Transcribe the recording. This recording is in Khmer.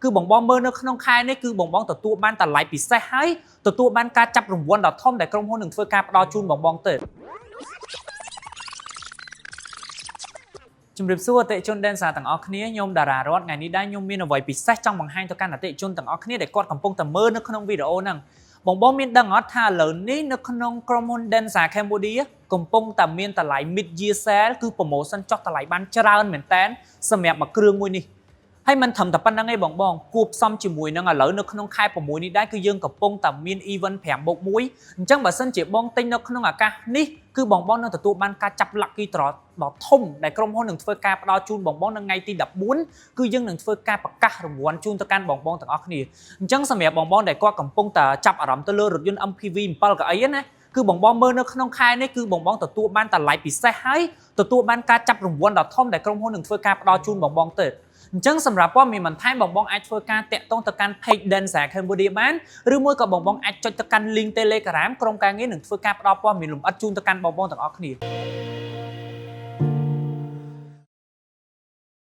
គឺបងបងមើលនៅក្នុងខែនេះគឺបងបងទទួលបានតម្លៃពិសេសហើយទទួលបានការចាប់រង្វាន់ដ៏ធំដែលក្រុមហ៊ុននឹងធ្វើការផ្ដល់ជូនបងបងទៅជំរាបសួរអតិថិជន Densa ទាំងអស់គ្នាខ្ញុំតារារតថ្ងៃនេះដែរខ្ញុំមានអ្វីពិសេសចង់បង្ហាញទៅកាន់អតិថិជនទាំងអស់គ្នាដែលគាត់កំពុងតែមើលនៅក្នុងវីដេអូហ្នឹងបងបងមានដឹងអត់ថាឥឡូវនេះនៅក្នុងក្រុមហ៊ុន Densa Cambodia កំពុងតែមានតម្លៃ Mid Year Sale គឺ promotion ចុះតម្លៃបានច្រើនមែនតើសម្រាប់មួយគ្រឿងមួយនេះហើយមិនត្រឹមតែប៉ុណ្្នឹងទេបងបងគួបផ្សំជាមួយនឹងឥឡូវនៅក្នុងខែ6នេះដែរគឺយើងកំពុងតែមាន event 5+1 អញ្ចឹងបើសិនជាបងទិញនៅក្នុងឱកាសនេះគឺបងបងនឹងទទួលបានការចាប់ lucky draw ដ៏ធំដែលក្រុមហ៊ុននឹងធ្វើការផ្ដល់ជូនបងបងនៅថ្ងៃទី14គឺយើងនឹងធ្វើការប្រកាសរង្វាន់ជូនទៅកាន់បងបងទាំងអស់គ្នាអញ្ចឹងសម្រាប់បងបងដែលគាត់កំពុងតែចាប់អារម្មណ៍ទៅលើរថយន្ត MPV 7កៅអីណាគឺបងបងមើលនៅក្នុងខែនេះគឺបងបងទទួលបានតម្លៃពិសេសហើយទទួលបានការចាប់រង្វាន់ដ៏ធំដែលក្រុមហ៊ុននឹងធ្វើការផ្ដល់ជូនបងបងទៅអញ្ចឹងសម្រាប់ព័ត៌មានបន្ថែមបងបងអាចធ្វើការតាក់ទងទៅកាន់ page Densa Cambodia បានឬមួយក៏បងបងអាចចុចទៅកាន់ link Telegram ក្រុមការងារនឹងធ្វើការផ្ដល់ព័ត៌មានលម្អិតជូនទៅកាន់បងបងទាំងអស់គ្នា